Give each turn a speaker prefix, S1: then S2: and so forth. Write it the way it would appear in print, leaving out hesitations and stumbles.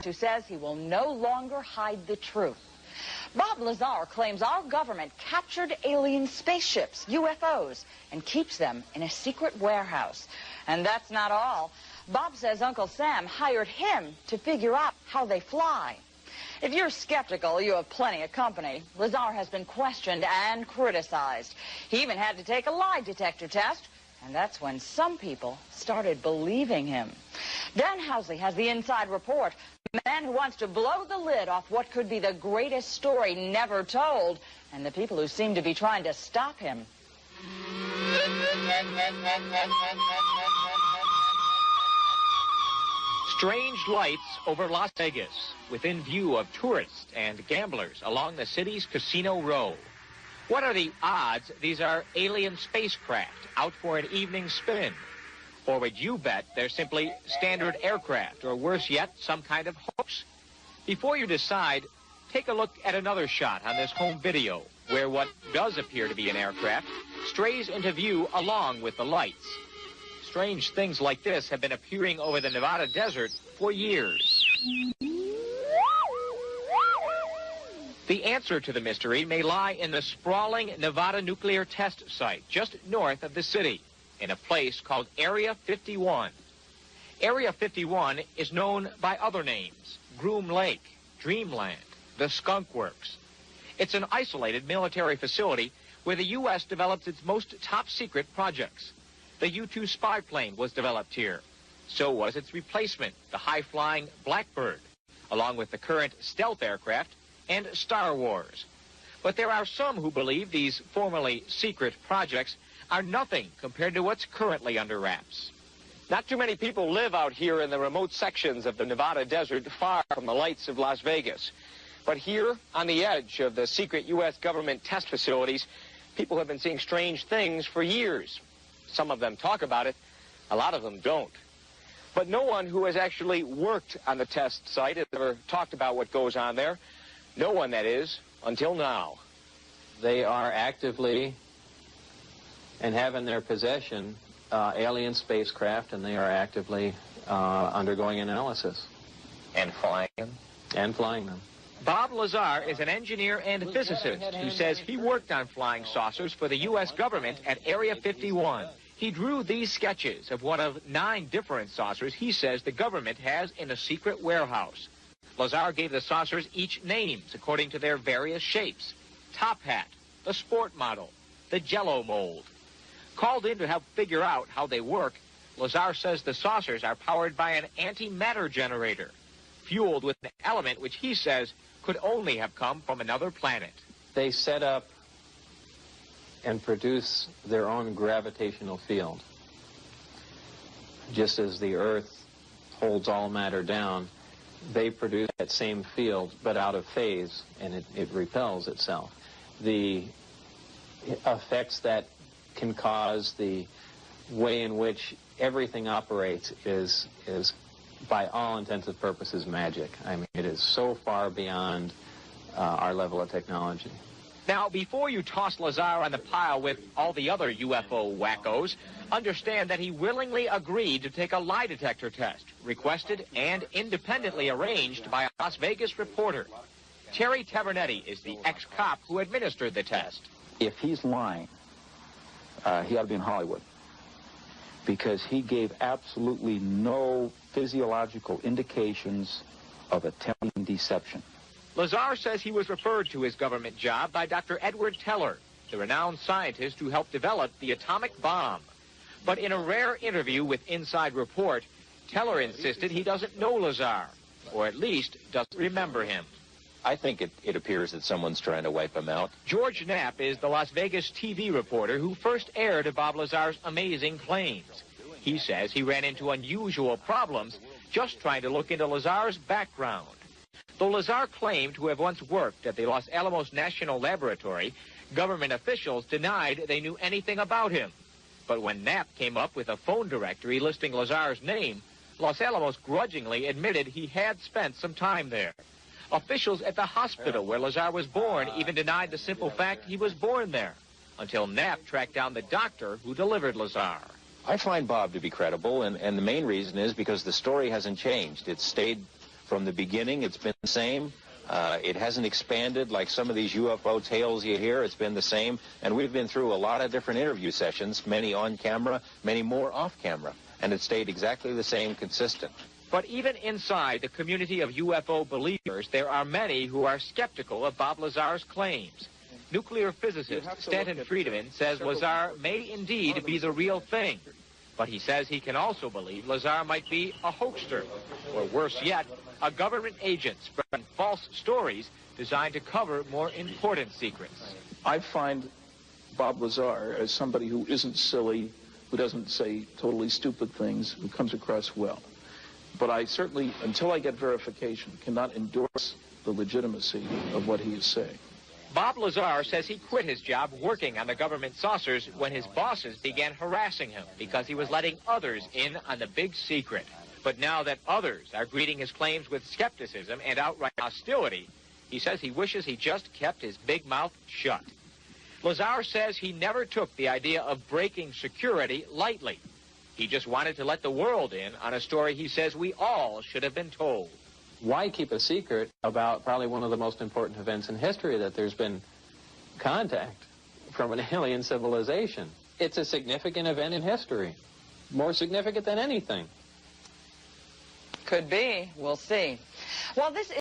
S1: who says he will no longer hide the truth. Bob Lazar claims our government captured alien spaceships, UFOs, and keeps them in a secret warehouse. And that's not all. Bob says Uncle Sam hired him to figure out how they fly. If you're skeptical, you have plenty of company. Lazar has been questioned and criticized. He even had to take a lie detector test, and that's when some people started believing him. Dan Housley has the inside report. The man who wants to blow the lid off what could be the greatest story never told, and the people who seem to be trying to stop him.
S2: Strange lights over Las Vegas, within view of tourists and gamblers along the city's Casino Row. What are the odds these are alien spacecraft out for an evening spin? Or would you bet they're simply standard aircraft, or worse yet, some kind of hoax? Before you decide, take a look at another shot on this home video, where what does appear to be an aircraft strays into view along with the lights. Strange things like this have been appearing over the Nevada desert for years. The answer to the mystery may lie in the sprawling Nevada nuclear test site just north of the city, in a place called Area 51. Area 51 is known by other names: Groom Lake, Dreamland, the Skunk Works. It's an isolated military facility where the U.S. develops its most top-secret projects. The U-2 spy plane was developed here. So was its replacement, the high-flying Blackbird, along with the current stealth aircraft and Star Wars. But there are some who believe these formerly secret projects are nothing compared to what's currently under wraps. Not too many people live out here in the remote sections of the Nevada desert, far from the lights of Las Vegas. But here, on the edge of the secret U.S. government test facilities, people have been seeing strange things for years. Some of them talk about it, a lot of them don't. But no one who has actually worked on the test site has ever talked about what goes on there. No one, that is, until now.
S3: They are actively and have in their possession alien spacecraft, and they are actively undergoing analysis.
S2: And flying them?
S3: And flying them.
S2: Bob Lazar is an engineer and physicist who says he worked on flying saucers for the U.S. government at Area 51. He drew these sketches of one of 9 different saucers he says the government has in a secret warehouse. Lazar gave the saucers each names according to their various shapes: Top Hat, the Sport Model, the Jello Mold. Called in to help figure out how they work, Lazar says the saucers are powered by an antimatter generator, fueled with an element which he says could only have come from another planet.
S3: They set up and produce their own gravitational field. Just as the Earth holds all matter down, they produce that same field, but out of phase, and it repels itself. The effects that can cause, the way in which everything operates is by all intents and purposes, magic. I mean, it is so far beyond our level of technology.
S2: Now, before you toss Lazar on the pile with all the other UFO wackos, understand that he willingly agreed to take a lie detector test, requested and independently arranged by a Las Vegas reporter. Terry Tavernetti is the ex-cop who administered the test.
S4: If he's lying, he ought to be in Hollywood, because he gave absolutely no physiological indications of attempting deception.
S2: Lazar says he was referred to his government job by Dr. Edward Teller, the renowned scientist who helped develop the atomic bomb. But in a rare interview with Inside Report, Teller insisted he doesn't know Lazar, or at least doesn't remember him.
S5: I think it appears that someone's trying to wipe him out.
S2: George Knapp is the Las Vegas TV reporter who first aired Bob Lazar's amazing claims. He says he ran into unusual problems just trying to look into Lazar's background. Though Lazar claimed to have once worked at the Los Alamos National Laboratory, government officials denied they knew anything about him. But when Knapp came up with a phone directory listing Lazar's name, Los Alamos grudgingly admitted he had spent some time there. Officials at the hospital where Lazar was born even denied the simple fact he was born there, until Knapp tracked down the doctor who delivered Lazar.
S5: I find Bob to be credible, and the main reason is because the story hasn't changed. It's stayed From the beginning, it's been the same. It hasn't expanded like some of these UFO tales you hear. It's been the same. And we've been through a lot of different interview sessions, many on camera, many more off camera. And it stayed exactly the same, consistent.
S2: But even inside the community of UFO believers, there are many who are skeptical of Bob Lazar's claims. Nuclear physicist Stanton Friedman says Lazar may indeed be the real thing. But he says he can also believe Lazar might be a hoaxer, or worse yet, a government agent spreading false stories designed to cover more important secrets.
S6: I find Bob Lazar as somebody who isn't silly, who doesn't say totally stupid things, who comes across well. But I certainly, until I get verification, cannot endorse the legitimacy of what he is saying.
S2: Bob Lazar says he quit his job working on the government saucers when his bosses began harassing him because he was letting others in on the big secret. But now that others are greeting his claims with skepticism and outright hostility, he says he wishes he just kept his big mouth shut. Lazar says he never took the idea of breaking security lightly. He just wanted to let the world in on a story he says we all should have been told.
S3: Why keep a secret about probably one of the most important events in history, that there's been contact from an alien civilization? It's a significant event in history, more significant than anything.
S1: Could be. We'll see. Well, this is